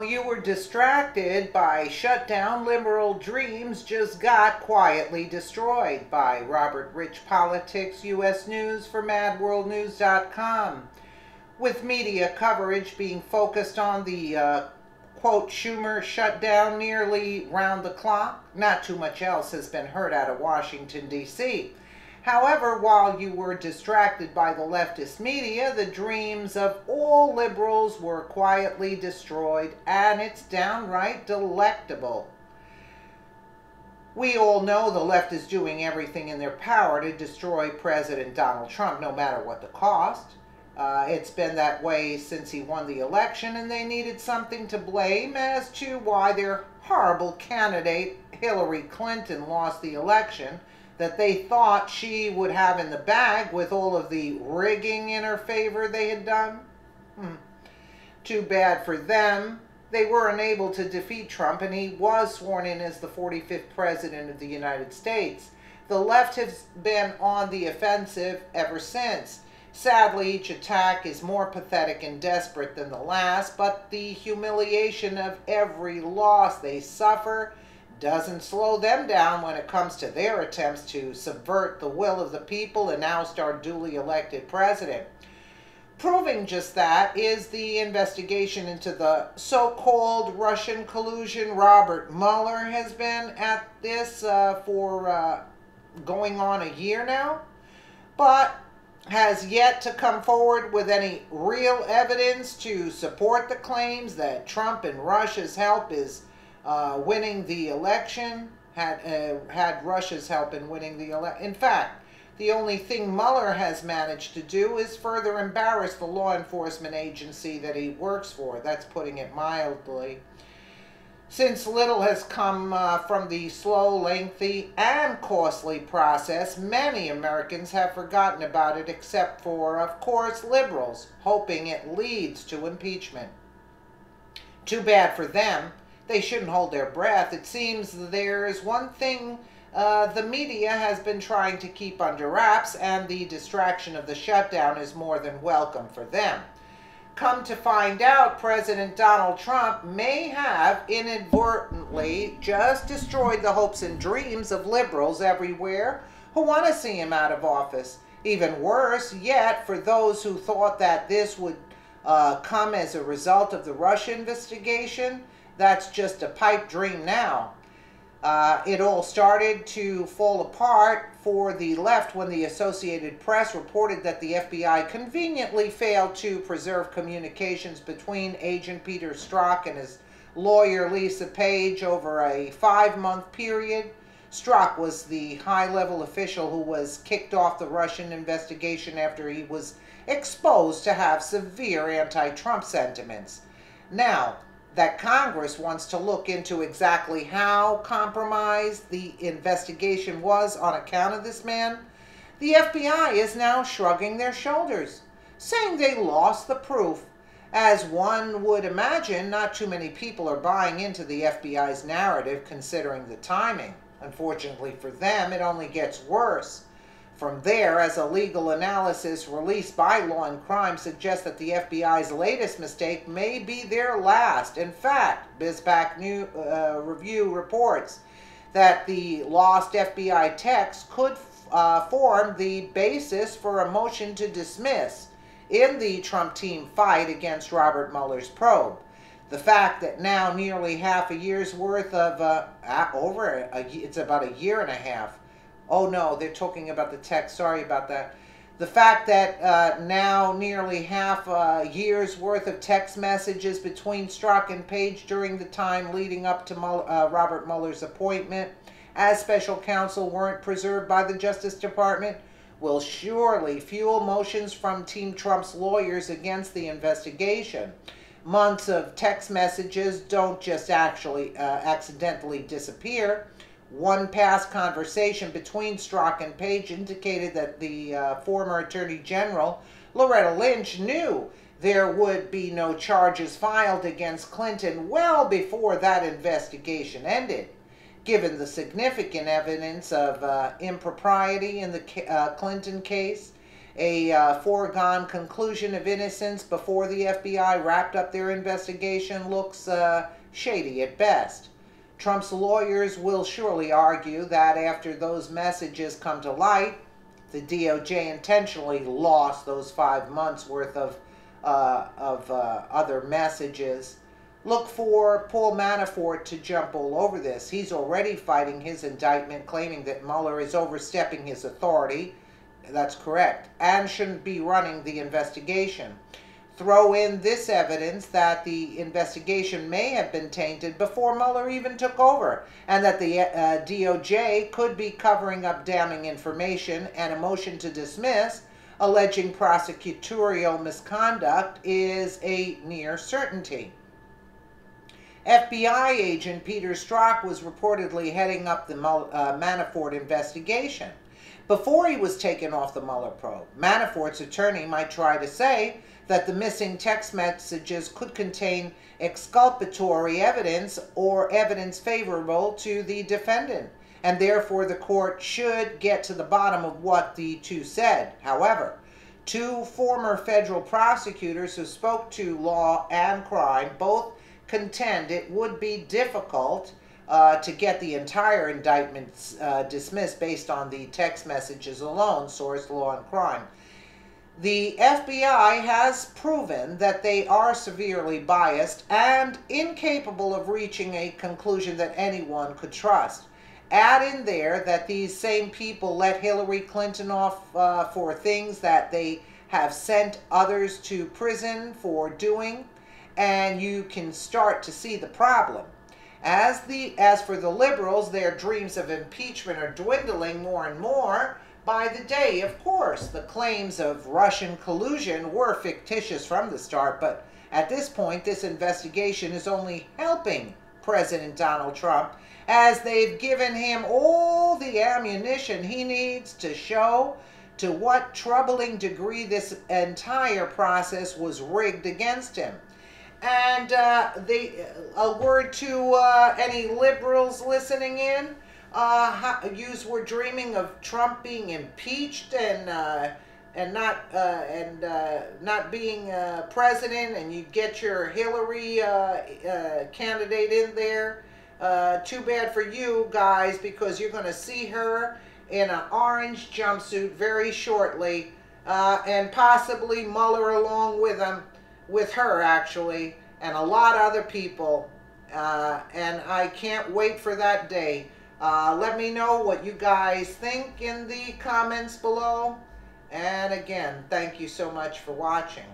You were distracted by Shutdown, Liberal Dreams Just Got Quietly Destroyed by Robert Rich Politics, U.S. News for MadWorldNews.com. With media coverage being focused on the quote Schumer shutdown nearly round the clock, not too much else has been heard out of Washington, D.C. However, while you were distracted by the leftist media, the dreams of all liberals were quietly destroyed, and it's downright delectable. We all know the left is doing everything in their power to destroy President Donald Trump, no matter what the cost. It's been that way since he won the election, and they needed something to blame as to why their horrible candidate, Hillary Clinton, lost the election that they thought she would have in the bag with all of the rigging in her favor they had done. Too bad for them. They were unable to defeat Trump, and he was sworn in as the 45th President of the United States. The left has been on the offensive ever since. Sadly, each attack is more pathetic and desperate than the last, but the humiliation of every loss they suffer doesn't slow them down when it comes to their attempts to subvert the will of the people and oust our duly elected president. Proving just that is the investigation into the so-called Russian collusion. Robert Mueller has been at this for going on a year now, but has yet to come forward with any real evidence to support the claims that Trump and Russia's help is winning the election, had Russia's help in winning the election. In fact, the only thing Mueller has managed to do is further embarrass the law enforcement agency that he works for. That's putting it mildly. Since little has come from the slow, lengthy, and costly process, many Americans have forgotten about it except for, of course, liberals, hoping it leads to impeachment. Too bad for them. They shouldn't hold their breath. It seems there is one thing the media has been trying to keep under wraps, and the distraction of the shutdown is more than welcome for them. Come to find out, President Donald Trump may have inadvertently just destroyed the hopes and dreams of liberals everywhere who want to see him out of office. Even worse yet, for those who thought that this would come as a result of the Russia investigation, that's just a pipe dream now. It all started to fall apart for the left when the Associated Press reported that the FBI conveniently failed to preserve communications between Agent Peter Strzok and his lawyer Lisa Page over a 5-month period. Strzok was the high-level official who was kicked off the Russian investigation after he was exposed to have severe anti-Trump sentiments. Now that Congress wants to look into exactly how compromised the investigation was on account of this man, the FBI is now shrugging their shoulders, saying they lost the proof. As one would imagine, not too many people are buying into the FBI's narrative considering the timing. Unfortunately for them, it only gets worse. From there, as a legal analysis released by Law and Crime suggests that the FBI's latest mistake may be their last. In fact, BizPac Review reports that the lost FBI text could form the basis for a motion to dismiss in the Trump team fight against Robert Mueller's probe. The fact that now nearly half a year's worth of, it's about a year and a half. Oh no, they're talking about the text. Sorry about that. The fact that now nearly half a year's worth of text messages between Strzok and Page during the time leading up to Robert Mueller's appointment as special counsel weren't preserved by the Justice Department will surely fuel motions from Team Trump's lawyers against the investigation. Months of text messages don't just actually accidentally disappear. One past conversation between Strzok and Page indicated that the former Attorney General, Loretta Lynch, knew there would be no charges filed against Clinton well before that investigation ended. Given the significant evidence of impropriety in the Clinton case, a foregone conclusion of innocence before the FBI wrapped up their investigation looks shady at best. Trump's lawyers will surely argue that after those messages come to light, the DOJ intentionally lost those 5 months worth of other messages. Look for Paul Manafort to jump all over this. He's already fighting his indictment, claiming that Mueller is overstepping his authority. That's correct, and shouldn't be running the investigation. Throw in this evidence that the investigation may have been tainted before Mueller even took over, and that the DOJ could be covering up damning information, and a motion to dismiss alleging prosecutorial misconduct is a near certainty. FBI agent Peter Strzok was reportedly heading up the Manafort investigation. Before he was taken off the Mueller probe, Manafort's attorney might try to say that the missing text messages could contain exculpatory evidence or evidence favorable to the defendant, and therefore the court should get to the bottom of what the two said. However, two former federal prosecutors who spoke to Law and Crime both contend it would be difficult to get the entire indictment dismissed based on the text messages alone, source Law and Crime. The FBI has proven that they are severely biased and incapable of reaching a conclusion that anyone could trust. Add in there that these same people let Hillary Clinton off for things that they have sent others to prison for doing, and you can start to see the problem. As for the liberals, their dreams of impeachment are dwindling more and more by the day. Of course, the claims of Russian collusion were fictitious from the start, but at this point, this investigation is only helping President Donald Trump, as they've given him all the ammunition he needs to show to what troubling degree this entire process was rigged against him. And a word to any liberals listening in. Yous were dreaming of Trump being impeached and not being president, and you get your Hillary candidate in there. Too bad for you guys, because you're going to see her in an orange jumpsuit very shortly, and possibly Mueller along with him. With her, actually, and a lot of other people, and I can't wait for that day. Let me know what you guys think in the comments below, and again, thank you so much for watching.